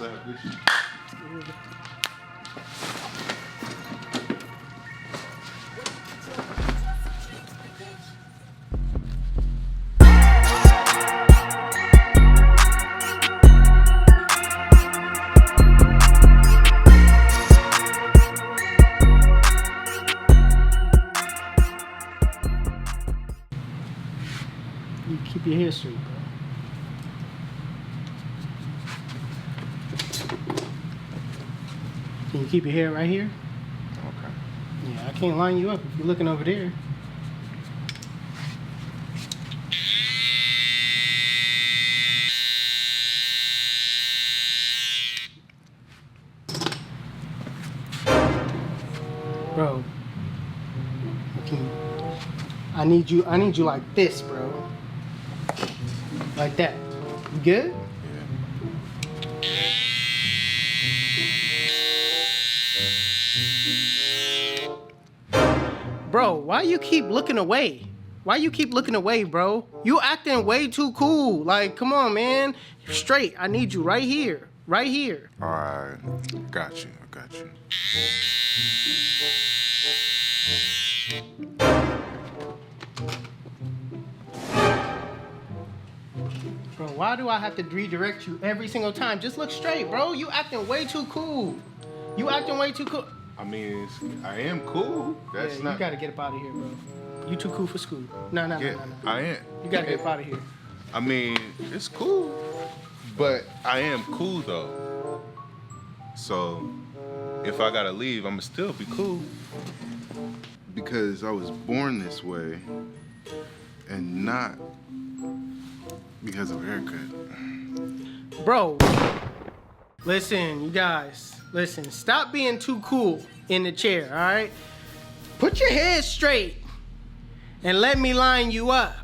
savage. You keep your hair straight, bro. Can you keep your hair right here? Okay. Yeah, I can't line you up if you're looking over there. Bro, I need you like this, bro. Like that. You good? Bro, why you keep looking away? Why you keep looking away, bro? You acting way too cool. Like, come on, man. Straight. I need you right here. Right here. All right. Got you. I got you. Bro, why do I have to redirect you every single time? Just look straight, bro. You acting way too cool. You acting way too cool. I mean, I am cool. That's Yeah, not. you gotta get up out of here, bro. You too cool for school. No. I am. You gotta get up out of here. I mean, it's cool, but I am cool though. So if I gotta leave, I'ma still be cool because I was born this way, and not because of a haircut. Bro, listen, you guys. Listen, stop being too cool in the chair, all right? Put your head straight and let me line you up.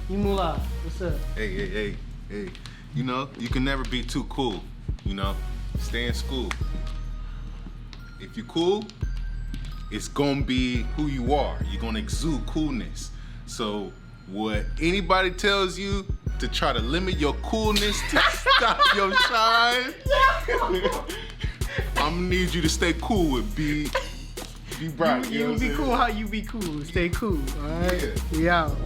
You moolah. What's up? Hey. You know, you can never be too cool. You know, stay in school. If you cool, it's gonna be who you are. You're gonna exude coolness. So what anybody tells you to try to limit your coolness to stop your shine, I'm gonna need you to stay cool and be bright. You be cool how you be cool. Stay cool, all right? Yeah. We out.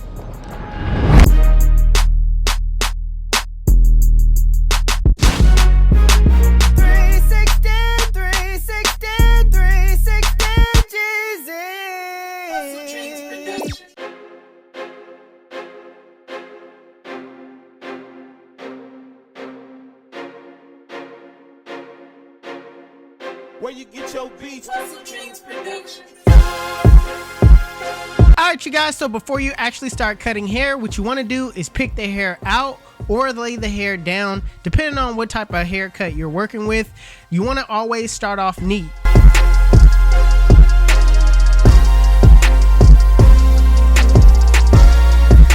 Where you get your beats? HustleDreamProduction. Alright, you guys, so before you actually start cutting hair, what you want to do is pick the hair out or lay the hair down, depending on what type of haircut you're working with. You want to always start off neat.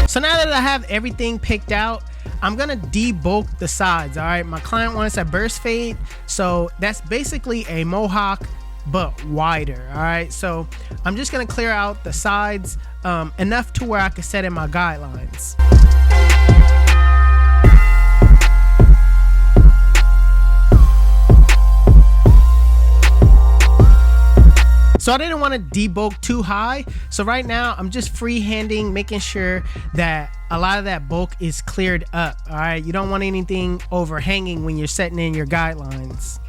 So now that I have everything picked out, I'm gonna debulk the sides. All right, my client wants a burst fade, so that's basically a mohawk but wider. All right, so I'm just gonna clear out the sides enough to where I can set in my guidelines. So I didn't want to debulk too high. So right now I'm just freehanding, making sure that a lot of that bulk is cleared up. All right, you don't want anything overhanging when you're setting in your guidelines.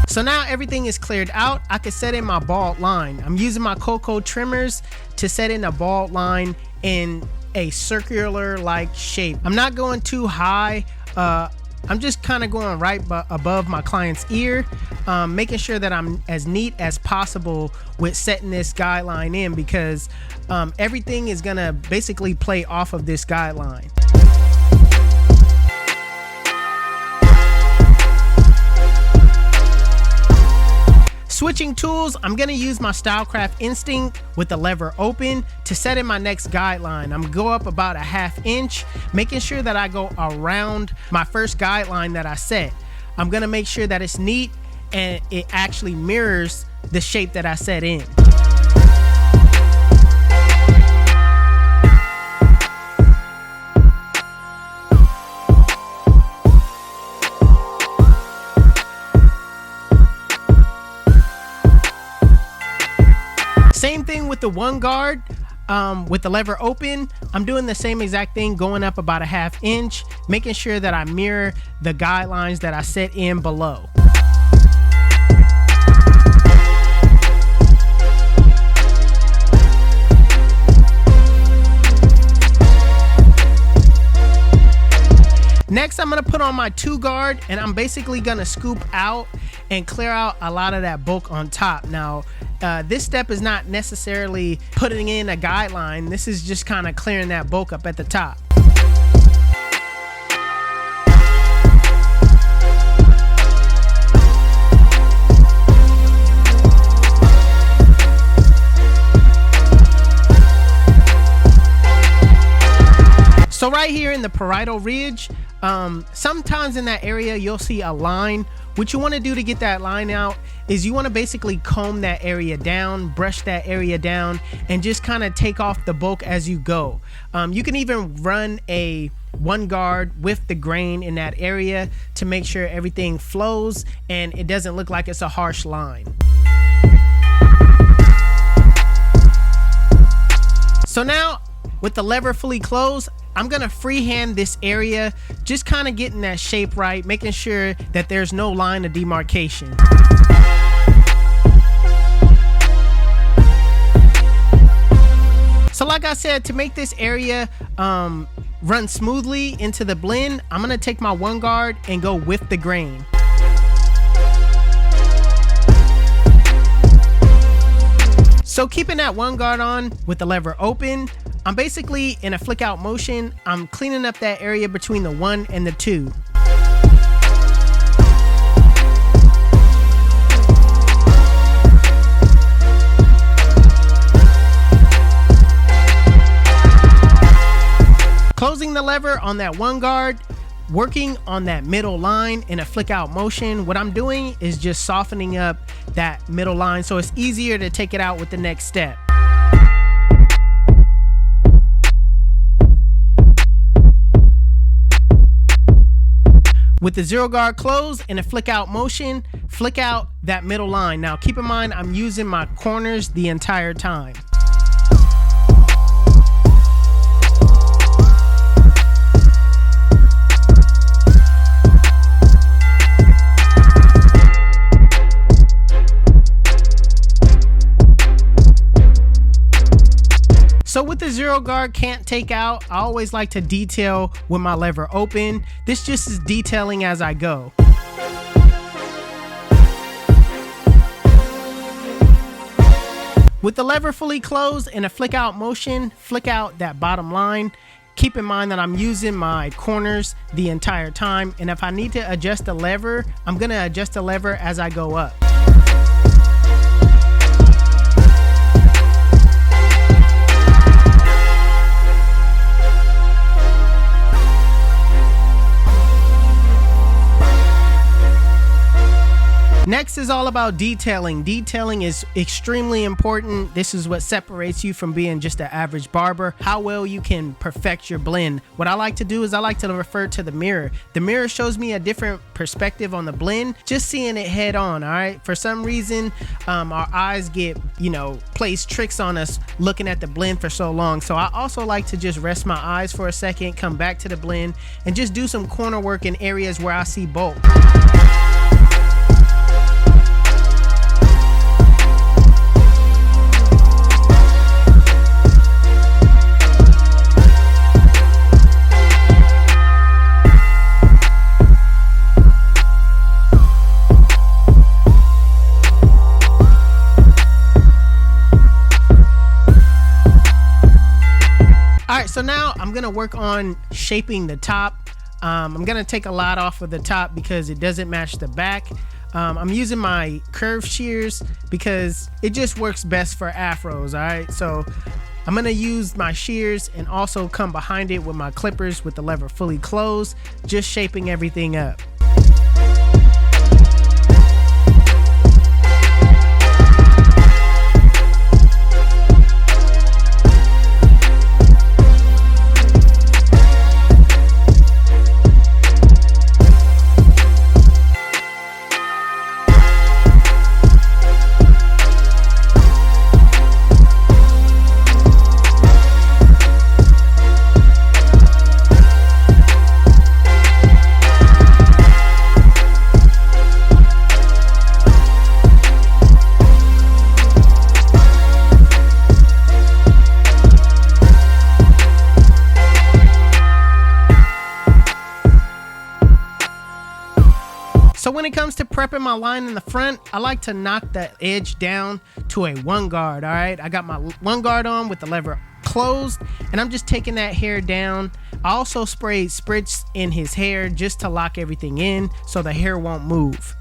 So now everything is cleared out. I can set in my bald line. I'm using my Cocoa trimmers to set in a bald line in a circular like shape. I'm not going too high. I'm just kind of going right above my client's ear, making sure that I'm as neat as possible with setting this guideline in, because everything is gonna basically play off of this guideline. Switching tools, I'm gonna use my Stylecraft Instinct with the lever open to set in my next guideline. I'm gonna go up about a ½ inch, making sure that I go around my first guideline that I set. I'm gonna make sure that it's neat and it actually mirrors the shape that I set in. the one guard, with the lever open, I'm doing the same exact thing, going up about a 1/2 inch, making sure that I mirror the guidelines that I set in below. Next, I'm gonna put on my 2 guard, and I'm basically gonna scoop out and clear out a lot of that bulk on top. Now, this step is not necessarily putting in a guideline. This is just kind of clearing that bulk up at the top. So right here in the parietal ridge, sometimes in that area you'll see a line. What you want to do to get that line out is you want to basically comb that area down, brush that area down, and just kind of take off the bulk as you go. You can even run a 1 guard with the grain in that area to make sure everything flows and it doesn't look like it's a harsh line. So now, with the lever fully closed, I'm gonna freehand this area, just kind of getting that shape right, making sure that there's no line of demarcation. So like I said, to make this area run smoothly into the blend, I'm gonna take my 1 guard and go with the grain. So keeping that 1 guard on with the lever open, I'm basically in a flick out motion. I'm cleaning up that area between the 1 and the 2. Closing the lever on that 1 guard, working on that middle line in a flick out motion. What I'm doing is just softening up that middle line so it's easier to take it out with the next step. With the 0 guard closed and a flick out motion, flick out that middle line. Now keep in mind, I'm using my corners the entire time. So with the 0 guard can't take out, I always like to detail with my lever open. This just is detailing as I go. With the lever fully closed and a flick out motion, flick out that bottom line. Keep in mind that I'm using my corners the entire time, and if I need to adjust the lever, I'm gonna adjust the lever as I go up. Next is all about detailing. Detailing is extremely important. This is what separates you from being just an average barber, how well you can perfect your blend. What I like to do is I like to refer to the mirror. The mirror shows me a different perspective on the blend, just seeing it head on, all right? For some reason, our eyes get, plays tricks on us looking at the blend for so long. So I also like to just rest my eyes for a second, come back to the blend, and just do some corner work in areas where I see bulk. So now I'm gonna work on shaping the top. I'm gonna take a lot off of the top because it doesn't match the back. I'm using my curved shears because it just works best for afros, all right? So I'm gonna use my shears and also come behind it with my clippers with the lever fully closed, just shaping everything up. when it comes to prepping my line in the front, I like to knock the edge down to a 1 guard, all right? I got my 1 guard on with the lever closed, and I'm just taking that hair down. I also sprayed spritz in his hair just to lock everything in so the hair won't move.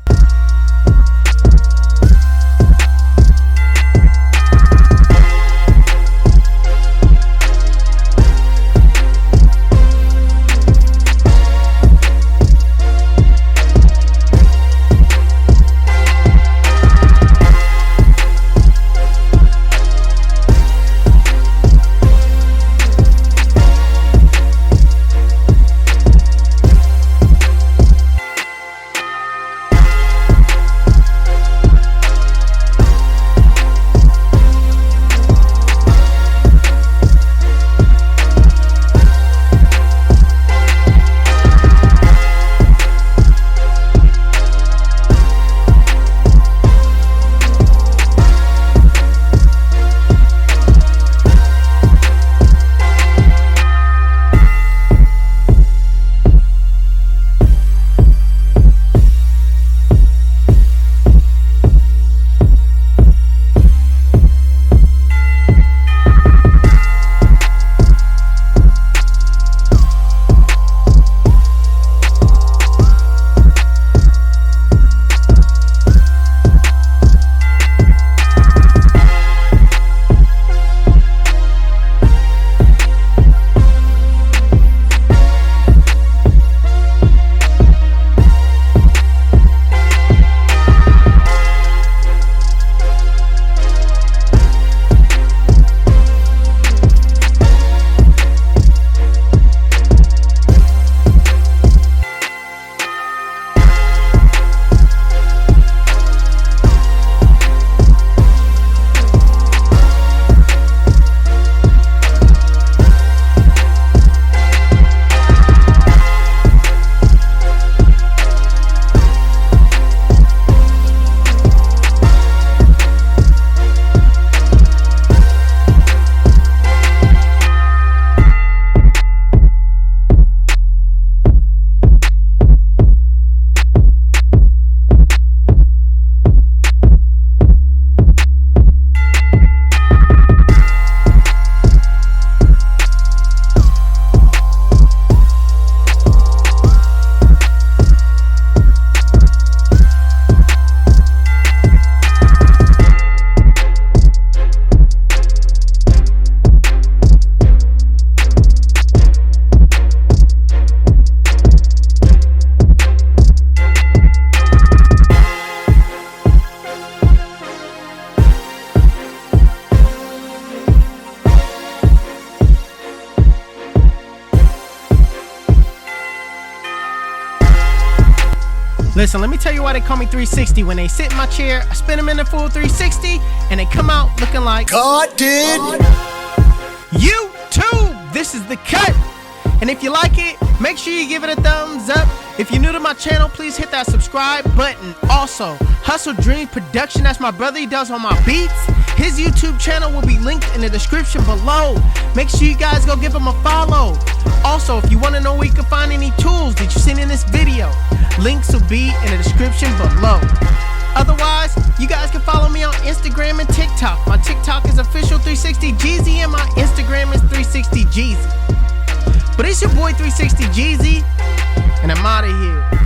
Listen, let me tell you why they call me 360. When they sit in my chair, I spin them in a full 360, and they come out looking like God did. YouTube. This is the cut. And if you like it, make sure you give it a thumbs up. If you're new to my channel, please hit that subscribe button. Also, HustleDreamProduction, that's my brother, he does all my beats. His YouTube channel will be linked in the description below. Make sure you guys go give him a follow. Also, if you want to know where you can find any tools that you've seen in this video, links will be in the description below. Otherwise, you guys can follow me on Instagram and TikTok. My TikTok is official360Jeezy and my Instagram is 360Jeezy. But it's your boy 360Jeezy, and I'm out of here.